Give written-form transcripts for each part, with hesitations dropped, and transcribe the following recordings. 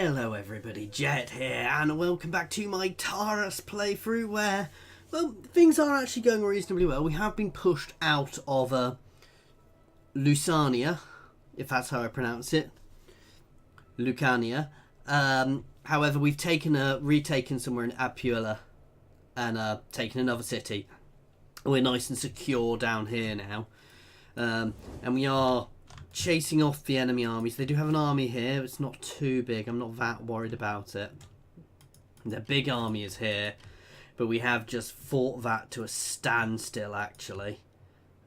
Hello everybody, Jet here, and welcome back to my Taurus playthrough where, well, things are actually going reasonably well. We have been pushed out of Lusania, if that's how I pronounce it. Lucania. However, we've retaken somewhere in Apula and taken another city. We're nice and secure down here now. And we are chasing off the enemy armies. They do have an army here. It's not too big. I'm not that worried about it. Their big army is here, but we have just fought that to a standstill, actually.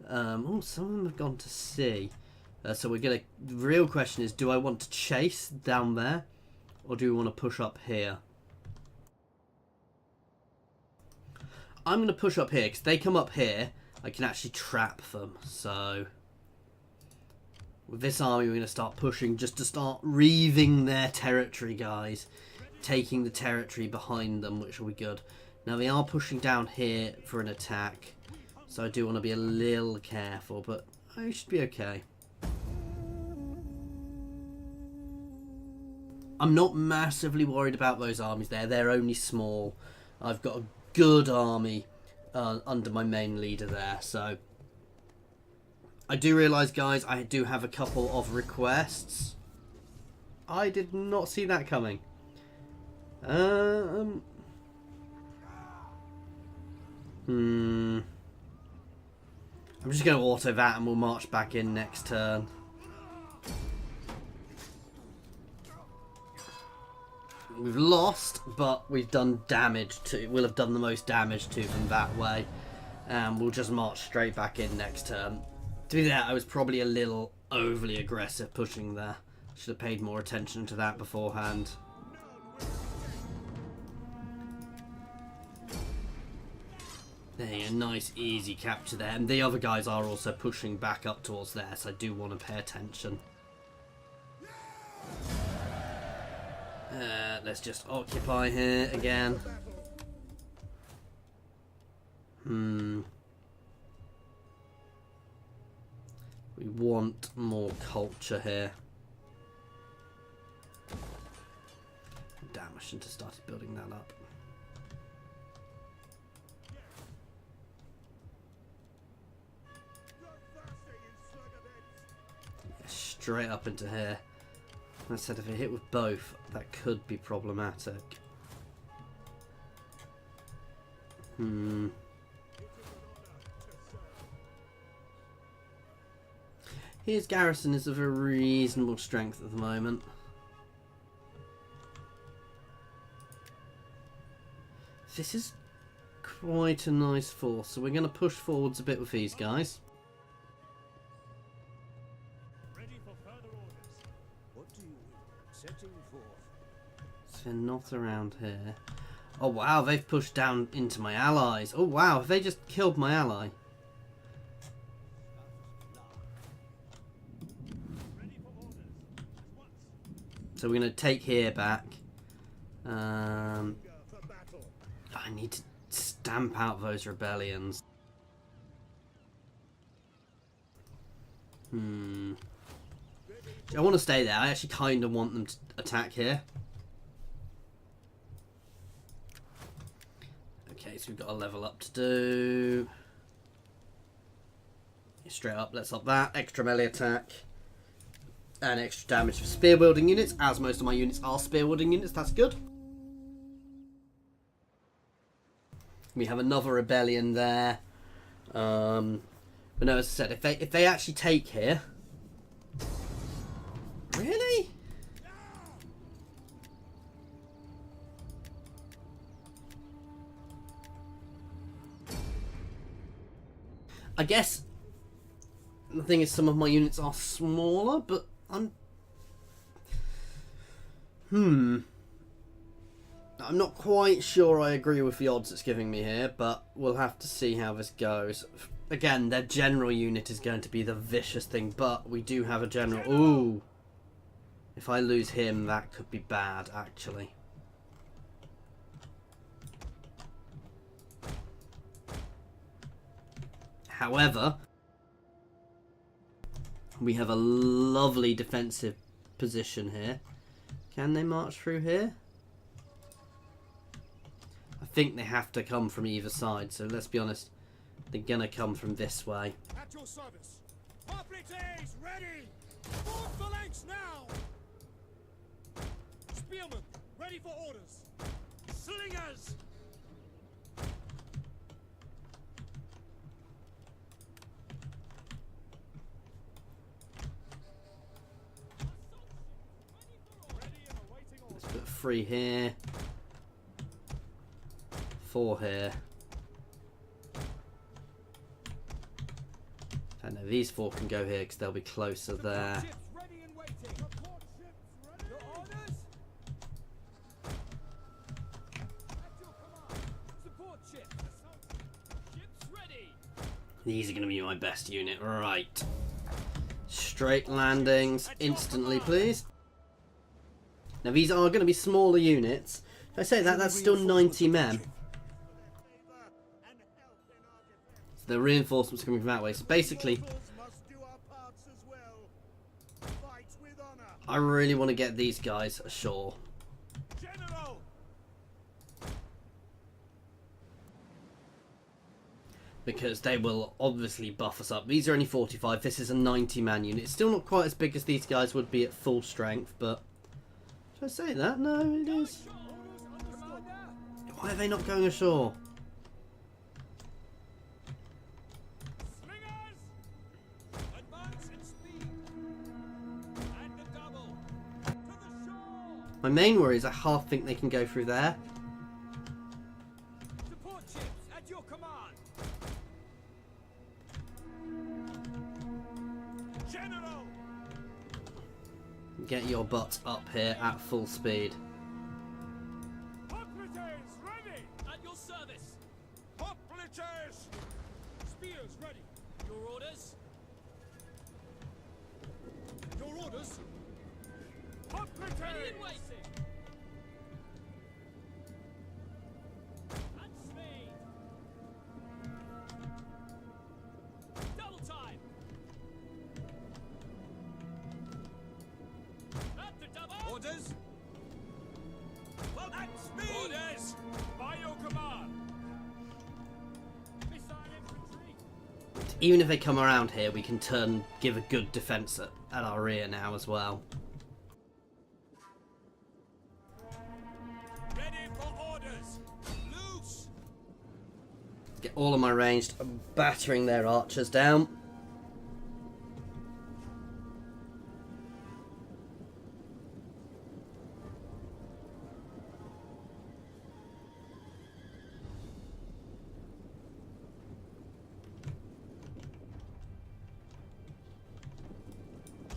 Oh, some of them have gone to sea. So we're gonna. The real question is, do I want to chase down there, or do we want to push up here? I'm gonna push up here because they come up here, I can actually trap them. So with this army, we're going to start pushing just to start reaving their territory, guys. Taking the territory behind them, which will be good. Now, they are pushing down here for an attack. So I do want to be a little careful, but I should be okay. I'm not massively worried about those armies there. They're only small. I've got a good army under my main leader there, so I do realise, guys, I do have a couple of requests. I did not see that coming. I'm just going to auto that and we'll march back in next turn. We've lost, but we've done damage to. We'll have done the most damage to them that way, and we'll just march straight back in next turn. To be fair, I was probably a little overly aggressive pushing there. Should have paid more attention to that beforehand. There you go, nice easy capture there. And the other guys are also pushing back up towards there, so I do want to pay attention. Let's just occupy here again. We want more culture here. Damn, I shouldn't have started building that up. Straight up into here. I said if it hit with both, that could be problematic. His garrison is of a reasonable strength at the moment. This is quite a nice force, so we're going to push forwards a bit with these guys. Ready for further orders. What do you setting forth? So they're not around here. Oh wow, they've pushed down into my allies. Oh wow, have they just killed my ally? So we're going to take here back. I need to stamp out those rebellions. I want to stay there. I actually kind of want them to attack here. Okay, so we've got a level up to do. Straight up, let's up that. Extra melee attack. And extra damage for spear wielding units, as most of my units are spear wielding units. That's good. We have another rebellion there. But no, as I said, if they actually take here, really? I guess the thing is, some of my units are smaller, but I'm not quite sure I agree with the odds it's giving me here, but we'll have to see how this goes. Again, their general unit is going to be the vicious thing, but we do have a general. Ooh. If I lose him, that could be bad, actually. However, we have a lovely defensive position here. Can they march through here? I think they have to come from either side, so let's be honest. They're gonna come from this way. At your service. Hoplites, ready! Forward phalanx now! Spearmen, ready for orders! Slingers! Let's put 3 here. 4 here. I know these 4 can go here because they'll be closer there. Ships ready and waiting. Support ships ready. Your orders? At your command. Support ships. Ships ready. These are going to be my best unit. Right. Straight landings instantly, please. Now these are going to be smaller units. If I say that, that's still 90 men. So the reinforcements are coming from that way. So basically, I really want to get these guys ashore. General. Because they will obviously buff us up. These are only 45. This is a 90-man unit. It's still not quite as big as these guys would be at full strength, but... Should I say that? No, it is. Why are they not going ashore? Slingers. Advance and speed. And the double. To the shore. My main worry is I half think they can go through there. Support ships at your command. General. Get your butts up here at full speed. Hoplites ready. At your service. Hoplites. Spears ready. Your orders. Your orders. Hoplites. Ready and waiting. At speed. Double time. At the double. Orders. Well, at speed. Orders. By your command. Missile infantry. Even if they come around here, we can give a good defence at our rear now as well. Ready for orders. Loose. Get all of my ranged, battering their archers down.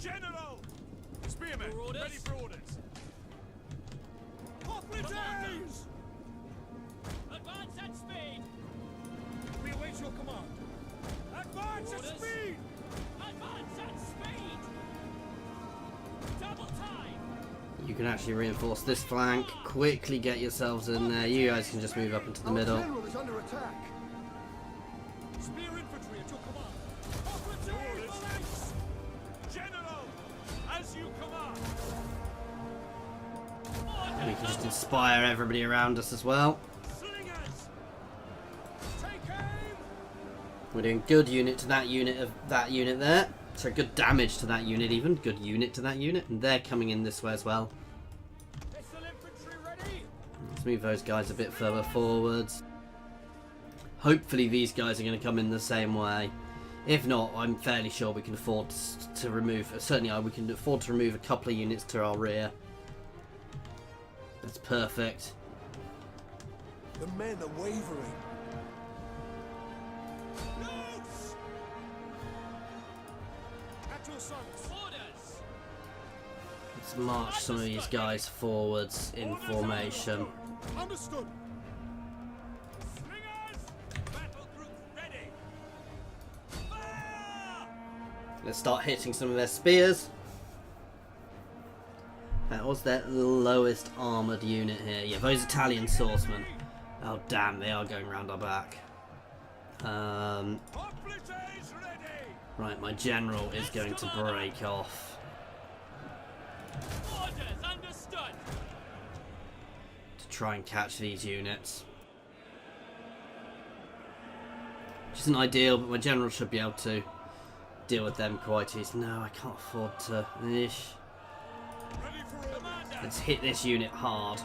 General. Spearmen. For orders. Ready for orders. Hoplites. Advance at speed! We await your command. Advance at Orders. speed. Advance at speed! Double time! You can actually reinforce this flank. Quickly get yourselves in there. You guys can just move up into the middle. General is under attack. Spear infantry at your command. Hoplites. Phalanx. General. As you command. We can just inspire everybody around us as well. Slingers. Take aim. We're doing good unit to that unit of that unit there. So good damage to that unit even. Good unit to that unit. And they're coming in this way as well. Missile infantry ready. Let's move those guys a bit further forwards. Hopefully these guys are going to come in the same way. If not, I'm fairly sure we can afford to remove... Certainly we can afford to remove a couple of units to our rear. That's perfect. The men are wavering. Loose. At your service. Orders! Let's march some of these guys forwards in Orders formation. Understood. Slingers. Battle group ready. Fire! Let's start hitting some of their spears. That was their lowest armoured unit here. Yeah, those Italian swordsmen. Oh damn, they are going round our back. Hoplites ready. Right, my general is going to break off. Orders understood! to try and catch these units. Which isn't ideal, but my general should be able to deal with them quite easily. No, I can't afford to. Ish. Ready for orders. Let's hit this unit hard.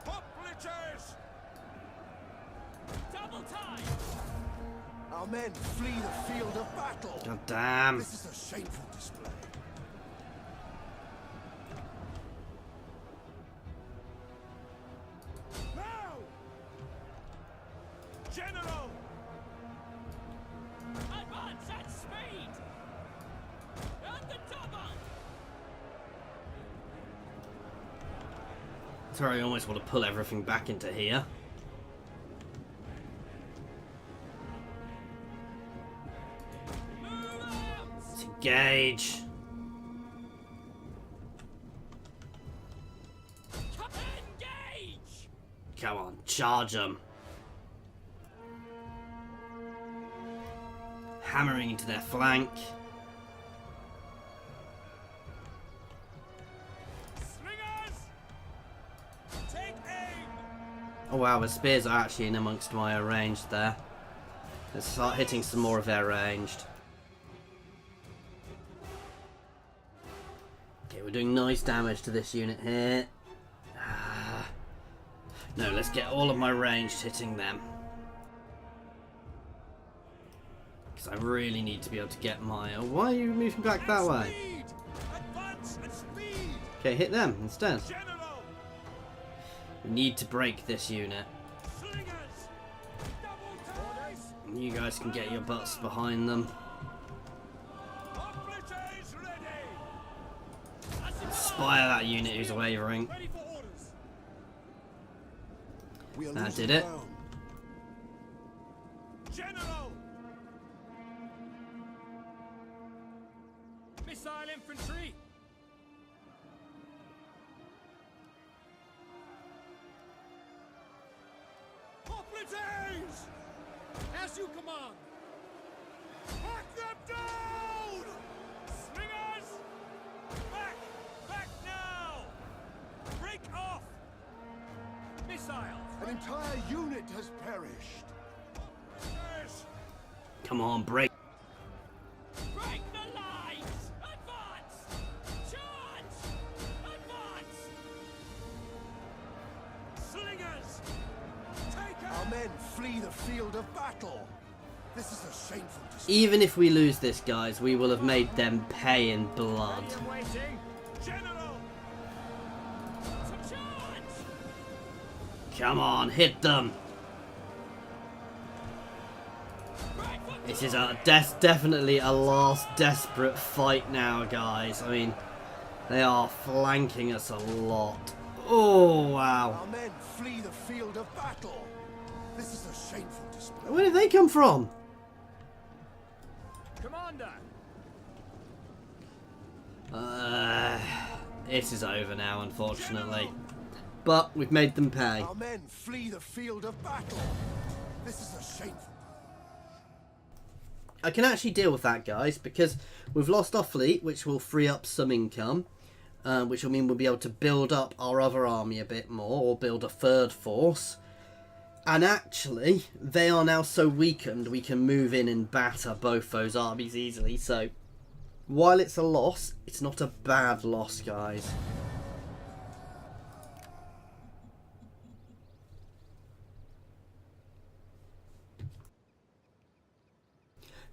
Hoplites! Double time! Our men flee the field of battle. God damn. This is a shameful display. Now! General! Advance at speed! And the double! Sorry, I almost want to pull everything back into here. Move out! Let's engage. Engage! Come on, charge them. Hammering into their flank. Slingers! Take aim! Oh wow, the spears are actually in amongst my ranged there. Let's start hitting some more of their ranged. Okay, we're doing nice damage to this unit here. No, let's get all of my ranged hitting them. Because I really need to be able to get my... Oh, why are you moving back that way? Speed! Advance at speed! Okay, hit them instead. General! We need to break this unit. Slingers! Double time! You guys can get your butts behind them. Hoplites ready! Inspire that unit who's wavering. Ready for orders! We are That losing did it. ground. General! Missile infantry! Hoplites! As you command! Hack them down! Slingers! Back! Back now! Break off! Missiles! An entire unit has perished. Hoplites! Come on, break. Break the lines! Advance! Charge! Advance! Slingers! Take Our out! men flee the field of battle. This is a shameful display. Even if we lose this, guys, we will have made them pay in blood. I am waiting! General! To charge! Come on, hit them. Right foot This is definitely a last desperate fight now, guys. I mean, they are flanking us a lot. Oh, wow. Our men flee the field of battle. This is a shameful display. Where did they come from? Commander! It is over now, unfortunately. But we've made them pay. Our men flee the field of battle. This is a shameful. I can actually deal with that, guys, because we've lost our fleet, which will free up some income, which will mean we'll be able to build up our other army a bit more, or build a third force. And actually, they are now so weakened, we can move in and batter both those armies easily. So, while it's a loss, it's not a bad loss, guys.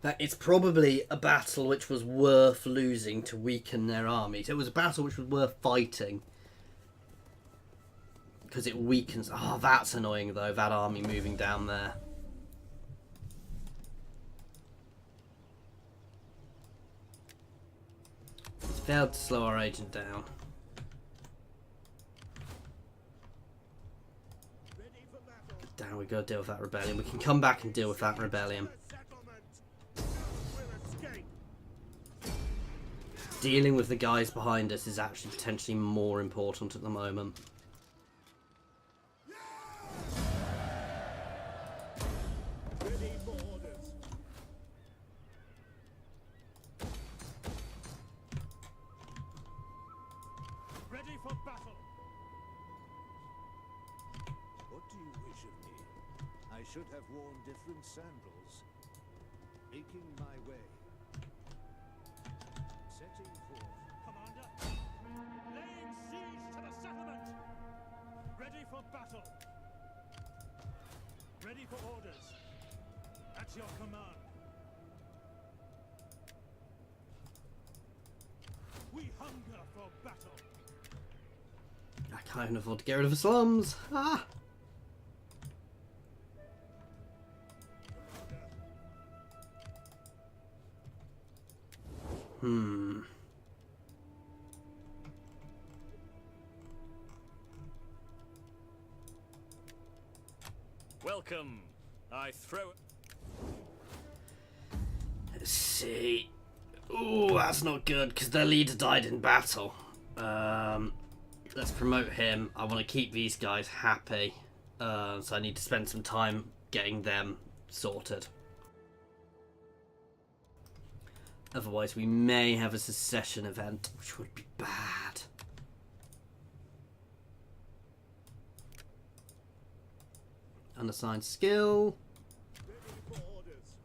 That it's probably a battle which was worth losing to weaken their armies. It was a battle which was worth fighting. Because it weakens... Oh, that's annoying, though, that army moving down there. It's failed to slow our agent down. Ready for battle! Damn, we've got to deal with that rebellion. We can come back and deal with that rebellion. Settlement! Will escape! Dealing with the guys behind us is actually potentially more important at the moment. Ready for orders! for battle. What do you wish of me? I should have worn different sandals. Making my way. Setting forth. Commander, laying siege to the settlement. Ready for battle. Ready for orders. At your command. We hunger for battle. I can't even afford to get rid of the slums. Ah! Hmm. Welcome. I throw. Let's see. Ooh, that's not good because their leader died in battle. Let's promote him. I want to keep these guys happy. So I need to spend some time getting them sorted. Otherwise, we may have a secession event, which would be bad. Unassigned skill. Ready for orders.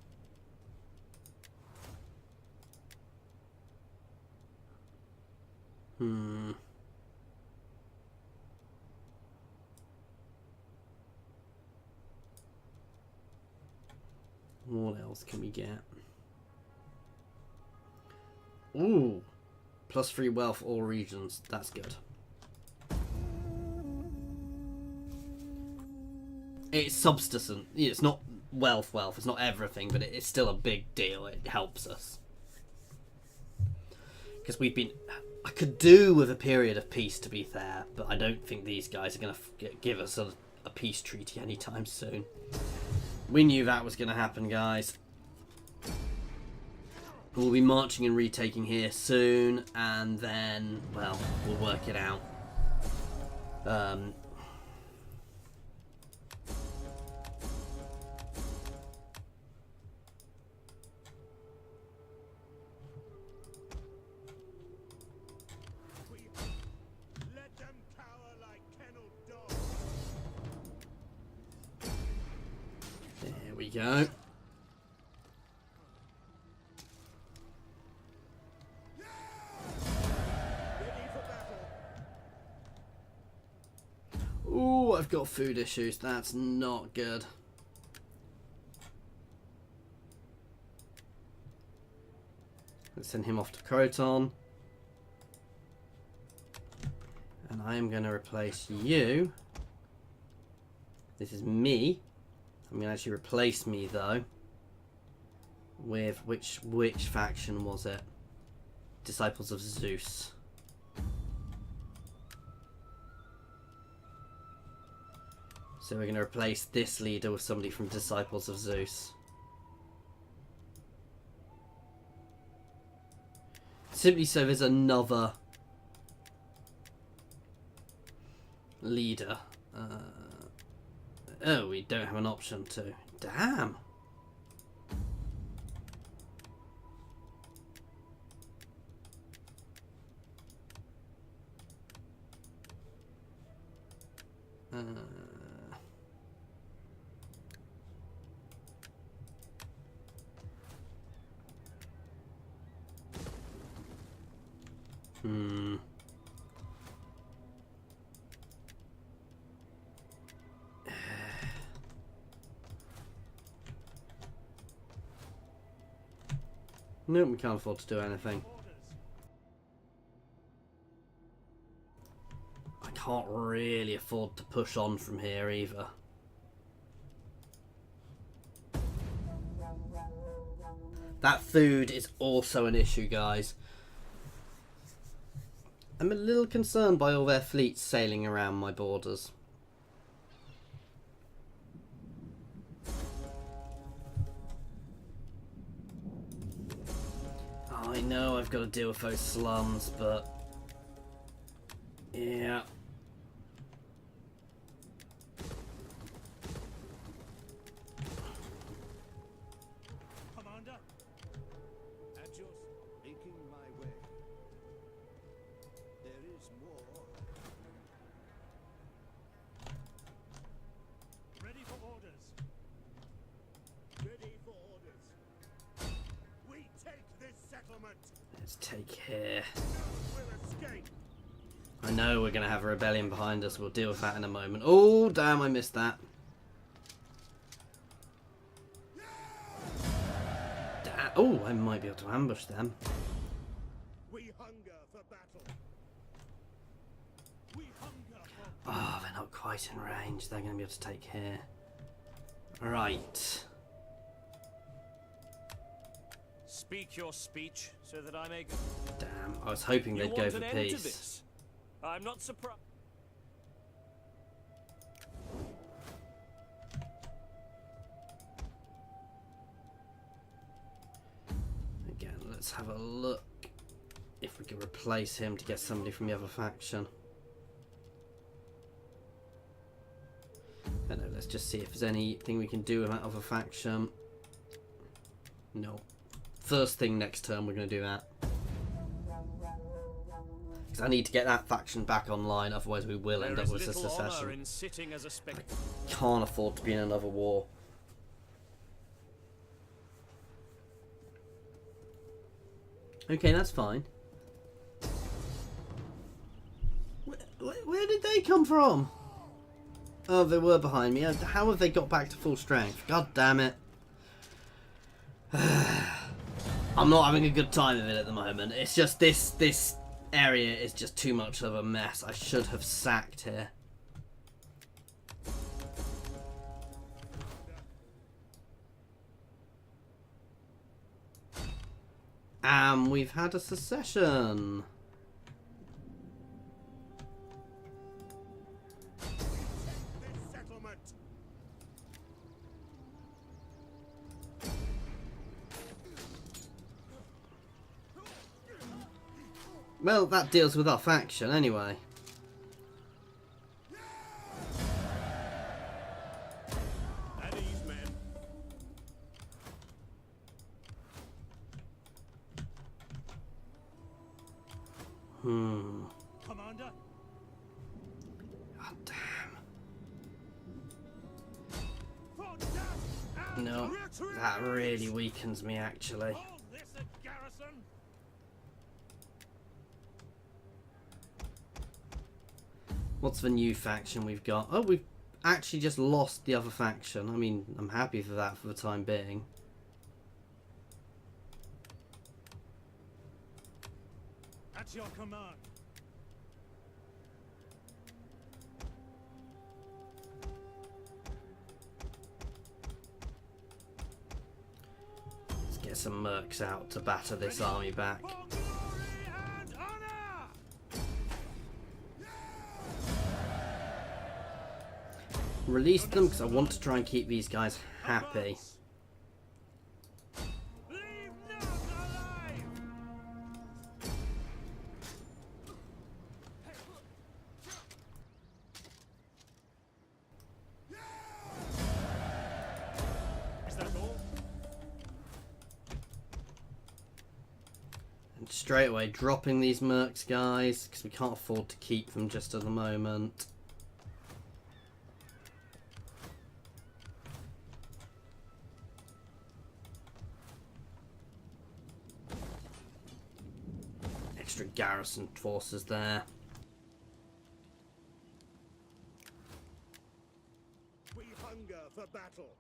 What else can we get? Ooh. +3 wealth all regions. That's good. It's subsistent. It's not wealth. It's not everything, but it's still a big deal. It helps us. Because we've been... I could do with a period of peace, to be fair, but I don't think these guys are going to give us a peace treaty anytime soon. We knew that was going to happen, guys. We'll be marching and retaking here soon, and then, well, we'll work it out. Let them cower like kenneled dogs. There we go. Ooh, I've got food issues. That's not good. Let's send him off to Croton. And I am going to replace you. This is me. I'm going to actually replace me, though, with which faction was it? Disciples of Zeus. So we're going to replace this leader with somebody from Disciples of Zeus. Simply so there's another leader. Oh, we don't have an option to. Damn. Nope, we can't afford to do anything. I can't really afford to push on from here either. That food is also an issue, guys. I'm a little concerned by all their fleets sailing around my borders. I know I've got to deal with those slums, but yeah. Commander, At your making my way. There is more. Let's take here. We'll escape. I know we're going to have a rebellion behind us. We'll deal with that in a moment. Oh, damn, I missed that. Oh, I might be able to ambush them. We hunger for battle. We hunger for Oh, they're not quite in range. They're going to be able to take here. Right. Speak your speech so that I may go. Damn, I was hoping You they'd go want for an end to peace. this? I'm not surprised. Again, let's have a look if we can replace him to get somebody from the other faction. I don't know, let's just see if there's anything we can do with that other faction. No. First thing next turn we're going to do that. Because I need to get that faction back online, otherwise we will end There up is with a little honor secession. in sitting as a spectator. Can't afford to be in another war. Okay, that's fine. Where did they come from? Oh, they were behind me. How have they got back to full strength? God damn it. I'm not having a good time of it at the moment. It's just this area is just too much of a mess. I should have sacked here. We've had a secession. this settlement. Well, that deals with our faction anyway. At ease, men. Commander, God damn. for death and No, retreat! that really weakens me actually. Hold this at garrison. What's the new faction we've got? Oh, we've actually just lost the other faction. I mean, I'm happy for that for the time being. At your command. Let's get some mercs out to batter this army back. For glory and honor! Release them because I want to try and keep these guys happy. Leave none alive! Is that all? And straight away dropping these mercs guys because we can't afford to keep them just at the moment. Extra garrison forces there. We hunger for battle.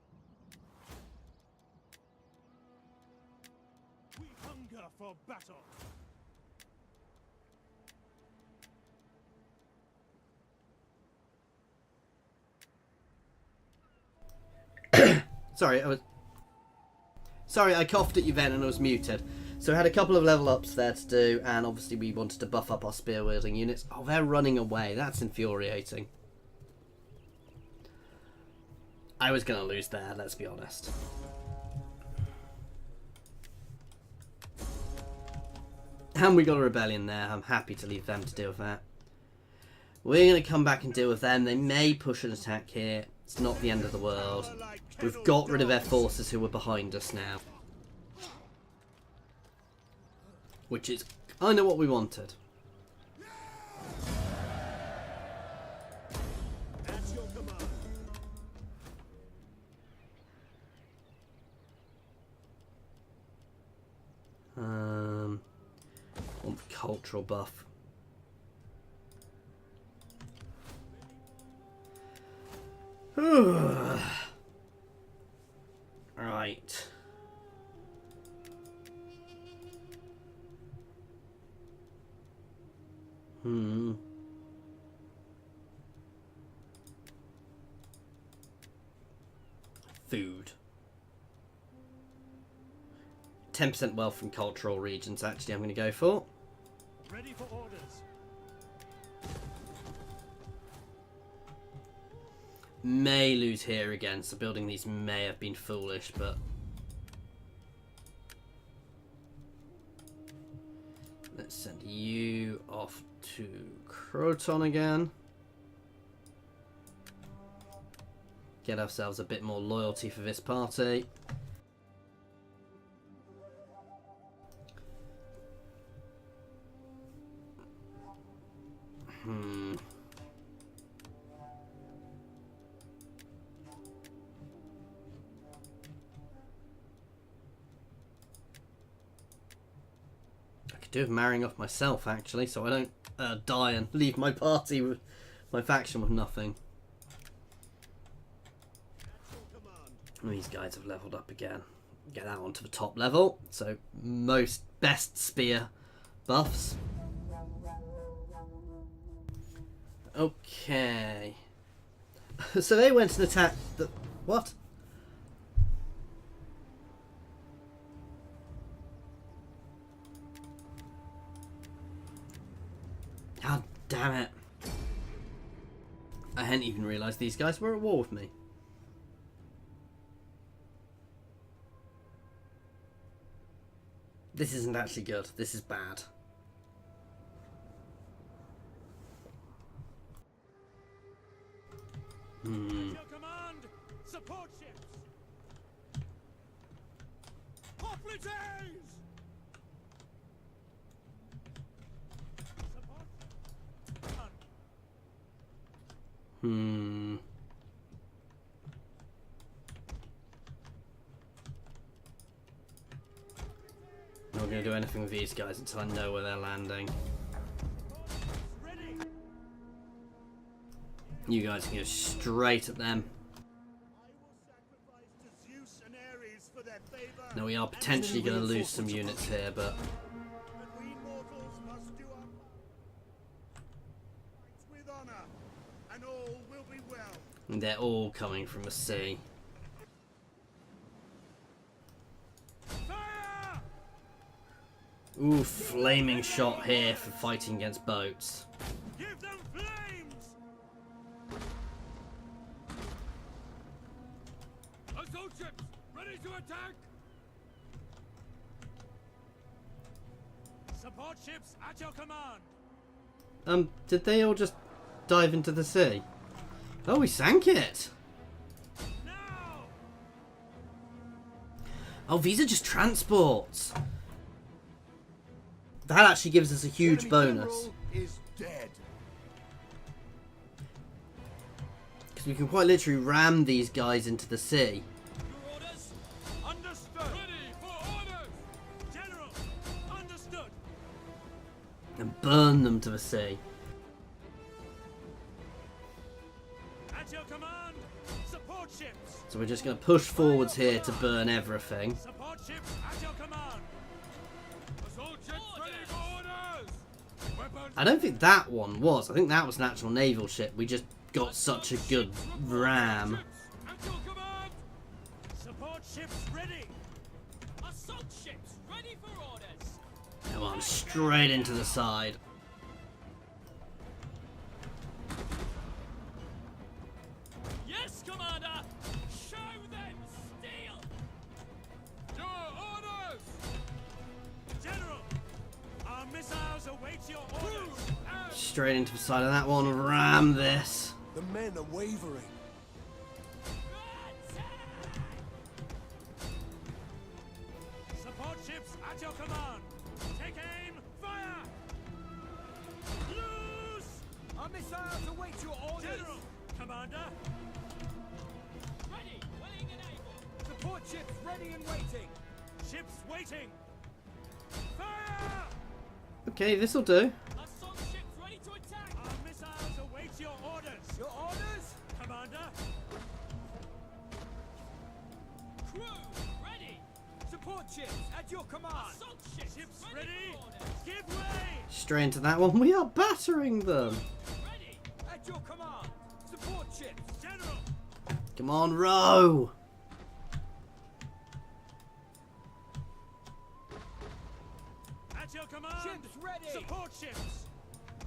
We hunger for battle. Sorry, I coughed at you then and I was muted. So we had a couple of level ups there to do, and obviously we wanted to buff up our spear wielding units. Oh, they're running away. That's infuriating. I was going to lose there, let's be honest. And we got a rebellion there. I'm happy to leave them to deal with that. We're going to come back and deal with them. They may push an attack here. It's not the end of the world. We've got rid of their forces who were behind us now. Which is kind of what we wanted. At your command. cultural buff. Right. Food. 10% wealth from cultural regions, actually, I'm going to go for. Ready for orders. May lose here again, so building these may have been foolish, but... Let's send you off to Croton again. Get ourselves a bit more loyalty for this party. I could do with marrying off myself, actually, so I don't die and leave my party with my faction with nothing. These guys have leveled up again. Get that onto the top level. So best spear buffs. Okay. So they went and attacked the... What? God damn it. I hadn't even realised these guys were at war with me. This isn't actually good. This is bad. At your command, support ships. Hoplites! Support. Not going to do anything with these guys until I know where they're landing. Ready. You guys can go straight at them. I will sacrifice to Zeus and Ares for their favor. Now we are potentially going to lose some units here, but But we mortals must do our part. Fight with honor, and all will be well. they're all coming from the sea. Fire! Ooh, flaming shot here for fighting against boats. Give them flames! Assault ships, ready to attack! Support ships at your command! Did they all just dive into the sea? Oh, we sank it! Now! Oh, these are just transports! That actually gives us a huge bonus. Is dead. Because we can quite literally ram these guys into the sea. Your orders? Understood! Ready for orders! General! Understood! And burn them to the sea. At your command! Support ships! So we're just going to push forwards here to burn everything. Support ships at your command! Assault ships ready for orders! Weapons! I don't think that one was. I think that was an actual naval ship. We just got such a good ram. At your command! Support ships ready! Assault ships ready for orders. Come on, straight into the side. Yes, Commander. Show them steel. Your orders! General! Our missiles await your orders! Straight into the side of that one. Ram this. The men are wavering. Support ships at your command! Take aim! Fire! Loose! Our missiles await your orders! General! Commander! Ready, willing and able. Support ships ready and waiting! Ships waiting! Fire! Okay, this'll do. Assault ships ready to attack! Our missiles await your orders. Your orders? Commander? Crew, ready! Support ships at your command. Assault ships, Ships ready! ready? for orders. Give way! Straight into that one. We are battering them. Ready! At your command. Support ships. General! Come on, row. At your command. Ships ready. Support ships.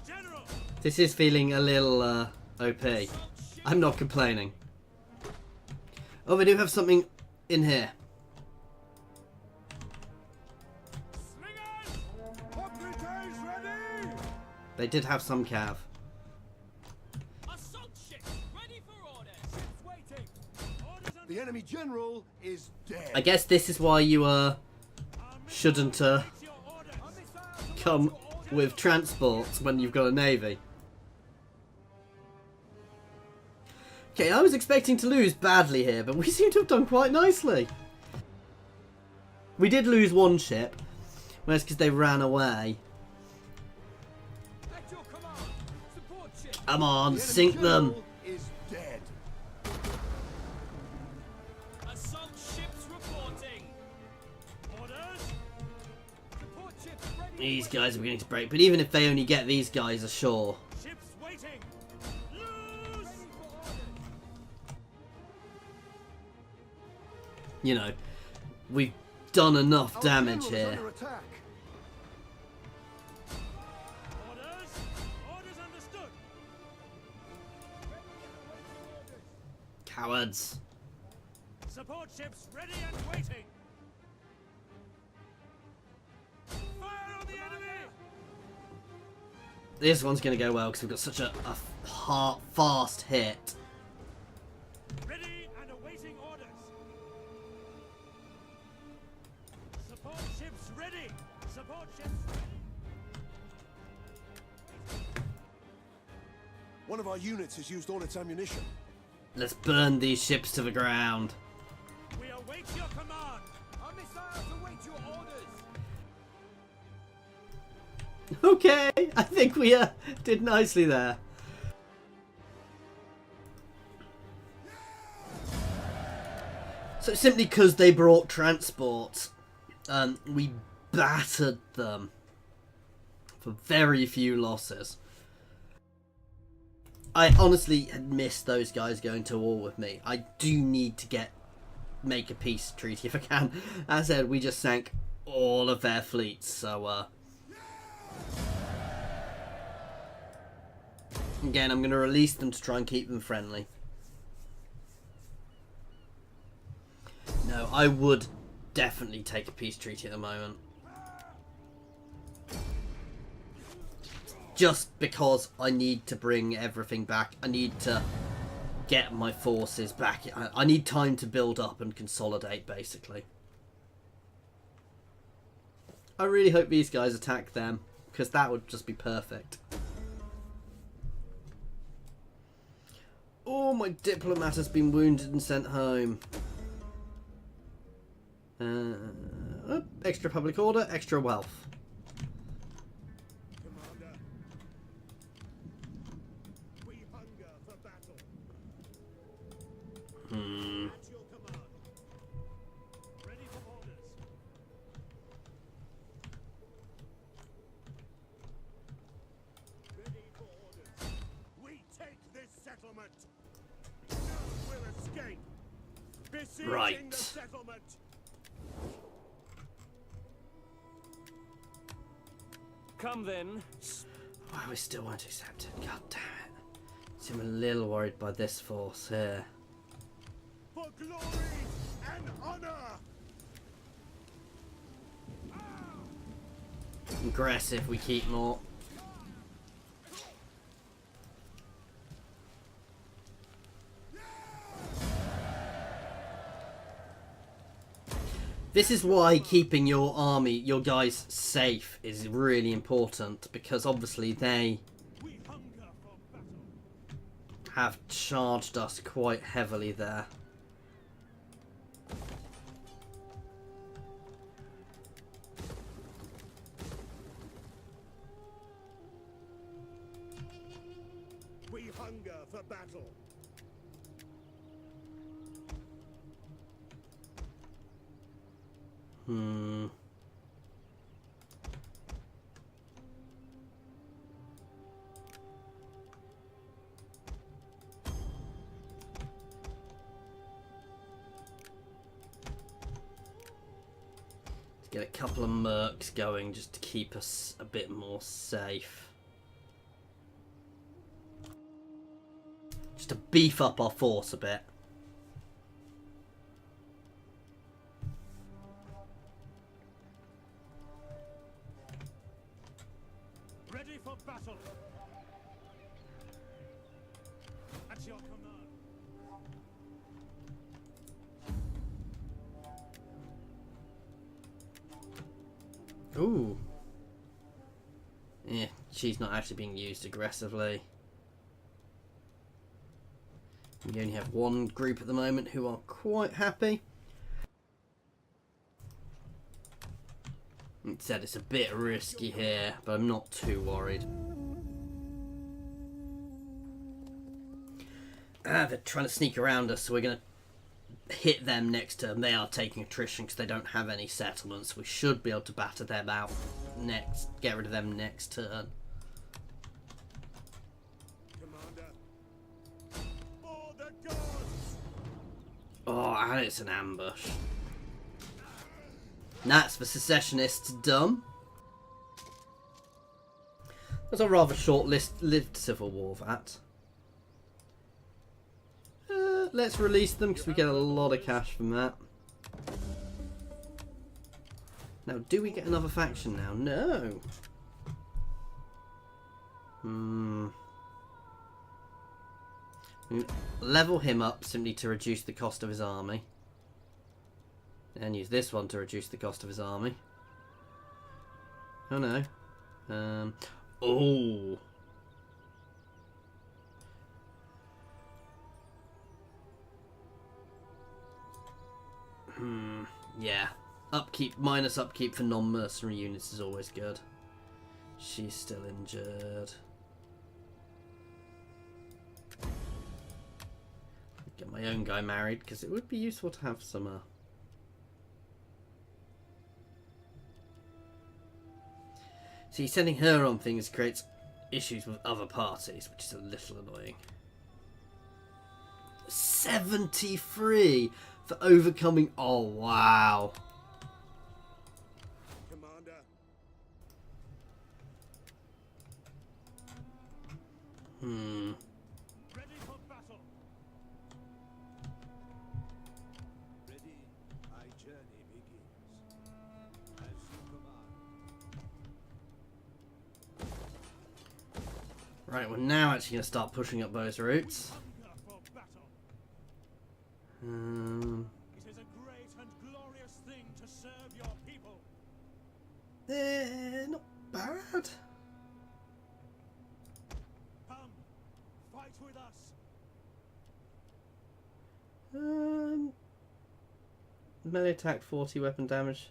General! This is feeling a little OP. Assault ships I'm not complaining. Oh, we do have something in here. Slingers! Operatives ready! They did have some cav. Assault ships ready for orders! Ships waiting. Orders under The enemy general is dead. I guess this is why you our shouldn't missiles await your orders. Our missiles await come your orders. with transports when you've got a navy. Okay, I was expecting to lose badly here, but we seem to have done quite nicely. We did lose one ship, well, that's because they ran away. At your command. Support ships. Come on, The enemy sink them. general is dead. Assault ships reporting! Orders. Support ships ready. These guys are beginning to break, but even if they only get these guys ashore, Ships waiting. Loose. Ready for orders. you know, we've done enough Our damage general is here. under attack. Orders. Orders understood. Cowards. Support ships ready and waiting. Fire on the enemy. This one's going to go well because we've got such a fast hit. Ready and awaiting orders. Support ships ready. Support ships ready. One of our units has used all its ammunition. Let's burn these ships to the ground. We await your command. Our missiles await your orders. Okay, I think we did nicely there. So simply because they brought transport, we battered them for very few losses. I honestly had missed those guys going to war with me. I do need to make a peace treaty if I can. As I said, we just sank all of their fleets, so again, I'm going to release them to try and keep them friendly. No, I would definitely take a peace treaty at the moment. Just because I need to bring everything back. I need to get my forces back. I need time to build up and consolidate, basically. I really hope these guys attack them, because that would just be perfect. Oh, my diplomat has been wounded and sent home. Extra public order, extra wealth. Commander, we hunger for battle. At your command. Ready for orders. Ready for orders. We take this settlement. None will escape. Besieging Right. the settlement. Come then. Why we still won't accept it? God damn it. Seem a little worried by this force here. For glory and honor. Aggressive, we keep more. This is why keeping your army, your guys safe is really important, because obviously they We hunger for battle. have charged us quite heavily there. We hunger for battle. Hmm. Get a couple of mercs going just to keep us a bit more safe. Just to beef up our force a bit. Ready for battle. At your command. Ooh. Yeah, she's not actually being used aggressively. We only have one group at the moment who are quite happy. It said it's a bit risky here, but I'm not too worried. They're trying to sneak around us, so we're going to hit them next turn. They are taking attrition because they don't have any settlements. We should be able to batter them out next, get rid of them next turn. Commander. For the gods! Oh, and it's an ambush. That's the secessionists done. That's a rather short-lived civil war, that. Let's release them because we get a lot of cash from that. Now, do we get another faction now? No. Level him up simply to reduce the cost of his army. And use this one to reduce the cost of his army. Oh no. Oh. Yeah. Upkeep, minus upkeep for non-mercenary units is always good. She's still injured. Get my own guy married because it would be useful to have some. See, sending her on things creates issues with other parties, which is a little annoying. 73 for overcoming. Oh wow. Commander. Ready for battle. Ready, my journey begins. As you command. Right, we're now actually going to start pushing up those routes. Hunger for battle. It is a great and glorious thing to serve your people. They're not bad. Come, fight with us. Melee attack, 40 weapon damage.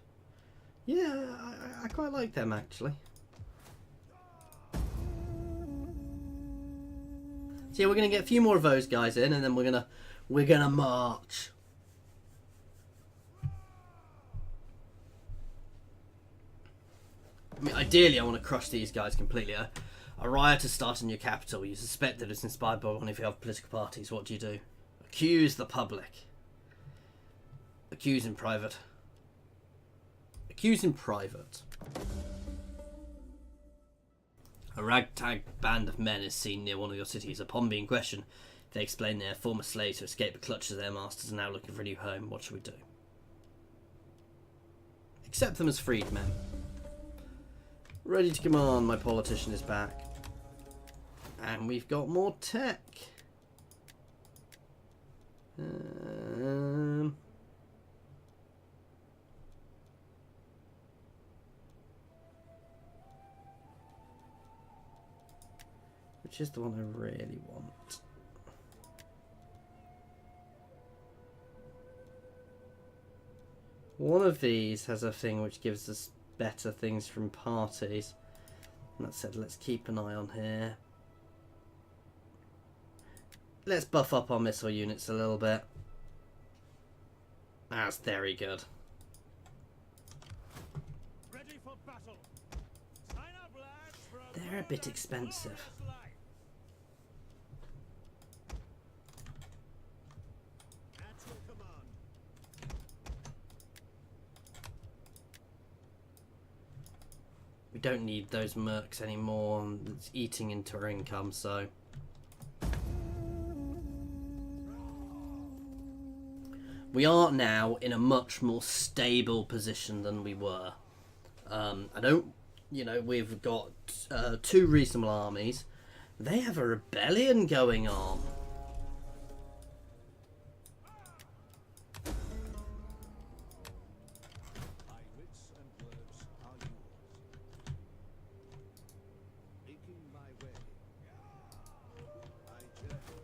Yeah, I quite like them actually. So yeah, we're gonna get a few more of those guys in, and then we're gonna march. I mean, ideally, I want to crush these guys completely. A riot has started in your capital. You suspect that it's inspired by one of your other political parties. What do? Accuse the public. Accuse in private. Accuse in private. A ragtag band of men is seen near one of your cities. Upon being questioned, they explain they are former slaves who escaped the clutches of their masters and are now looking for a new home. What should we do? Accept them as freedmen. Ready to command, my politician is back. And we've got more tech. Which is the one I really want. One of these has a thing which gives us better things from parties. And that said, let's keep an eye on here. let's buff up our missile units a little bit. That's very good. Ready for battle. Sign up, lads, for a They're a bold bit and expensive. glorious life. At your command. We don't need those mercs anymore, and it's eating into our income, so... We are now in a much more stable position than we were. I don't... You know, we've got 2 reasonable armies. They have a rebellion going on. My wits and words are yours. Making my way. I journey.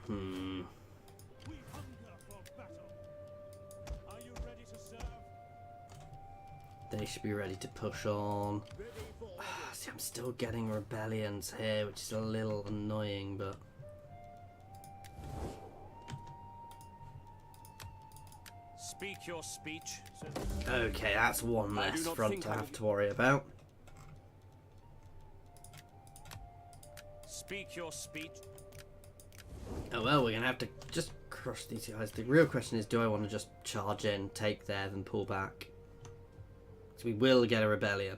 Hmm. We hunger for battle. Are you ready to serve? They should be ready to push on. Ready for See, I'm still getting rebellions here, which is a little annoying, but... Speak your speech. Okay, that's one I do less not front think to I have will- to worry about. Speak your speech. Oh well, we're going to have to just crush these guys. The real question is, do I want to just charge in, take there, then pull back? So we will get a rebellion.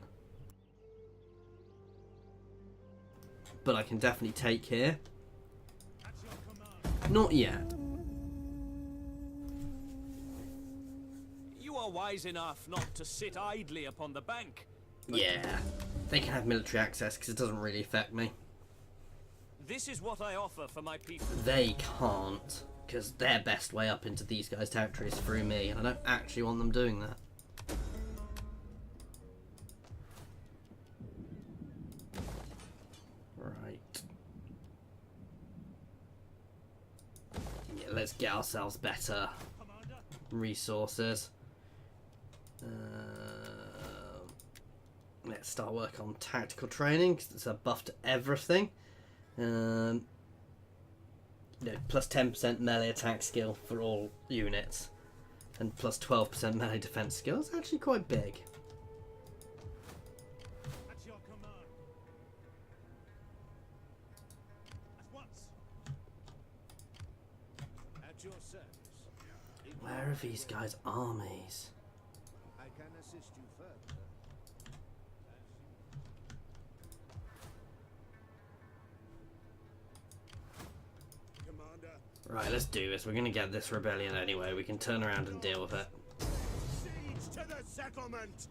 But I can definitely take here. At your command. Not yet. You are wise enough not to sit idly upon the bank. Yeah. They can have military access because it doesn't really affect me. This is what I offer for my people. They can't, because their best way up into these guys' territory is through me, and I don't actually want them doing that. Right. Yeah, let's get ourselves better Commander. resources. Let's start work on tactical training, because it's a buff to everything. You know, plus 10% melee attack skill for all units, and plus 12% melee defense skill. It's actually quite big. At your command. At once. At your service. Where are these guys' armies? I can assist you further. Commander. Right, let's do this. We're going to get this rebellion anyway. We can turn around and deal with it. Siege to the settlement.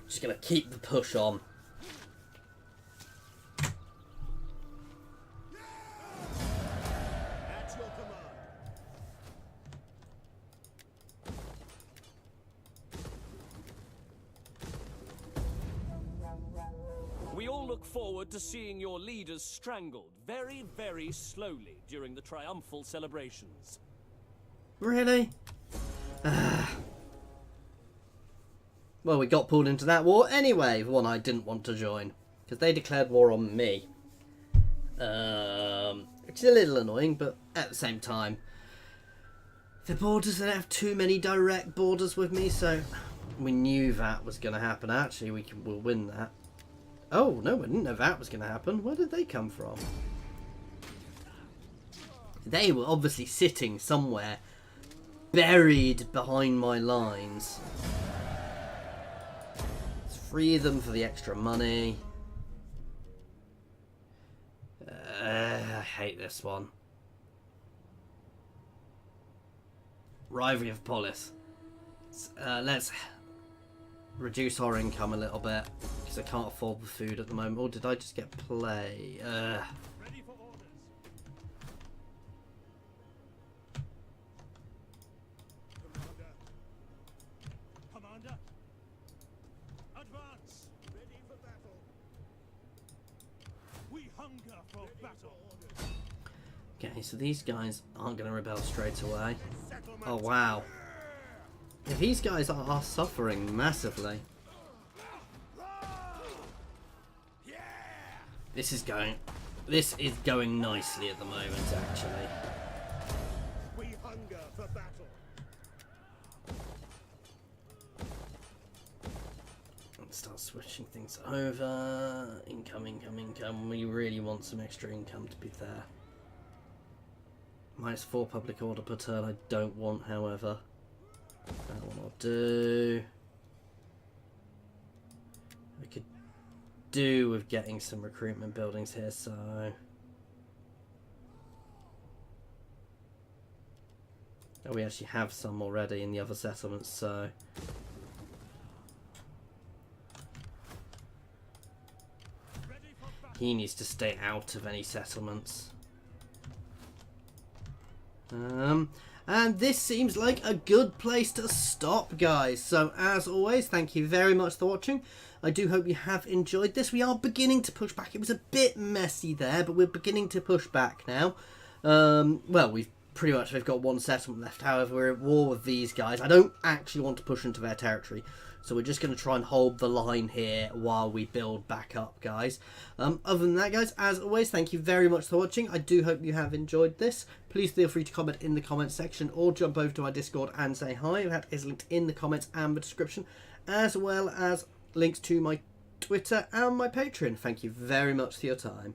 Just going to keep the push on. At your command. We all look forward to seeing your leaders strangled very, very slowly during the triumphal celebrations. Really? Well, we got pulled into that war anyway, the one I didn't want to join, because they declared war on me. Which is a little annoying, but at the same time, the borders don't have too many direct borders with me, so we knew that was going to happen. Actually, we'll win that. Oh, no, we didn't know that was going to happen. Where did they come from? They were obviously sitting somewhere buried behind my lines. Let's free them for the extra money. I hate this one. Rivalry of Polis. Let's reduce our income a little bit, because I can't afford the food at the moment. Or did I just get play? Ready for orders. Commander. Commander. Advance. Ready for battle. We hunger for battle. Okay, so these guys aren't going to rebel straight away. Oh, wow. Yeah, these guys are suffering massively. This is going nicely at the moment, actually. We hunger for battle. Let's start switching things over. Income, income, income. We really want some extra income to be there. -4 public order per turn I don't want, however. That one I'll do. We could do with getting some recruitment buildings here, so... Oh, we actually have some already in the other settlements, so... He needs to stay out of any settlements. And this seems like a good place to stop, guys. So, as always, thank you very much for watching. I do hope you have enjoyed this. We are beginning to push back. It was a bit messy there, but we're beginning to push back now. Well, we've got one settlement left. However, we're at war with these guys. I don't actually want to push into their territory. So we're just going to try and hold the line here while we build back up, guys. Other than that, guys, as always, thank you very much for watching. I do hope you have enjoyed this. Please feel free to comment in the comments section or jump over to our Discord and say hi. That is linked in the comments and the description, as well as links to my Twitter and my Patreon. Thank you very much for your time.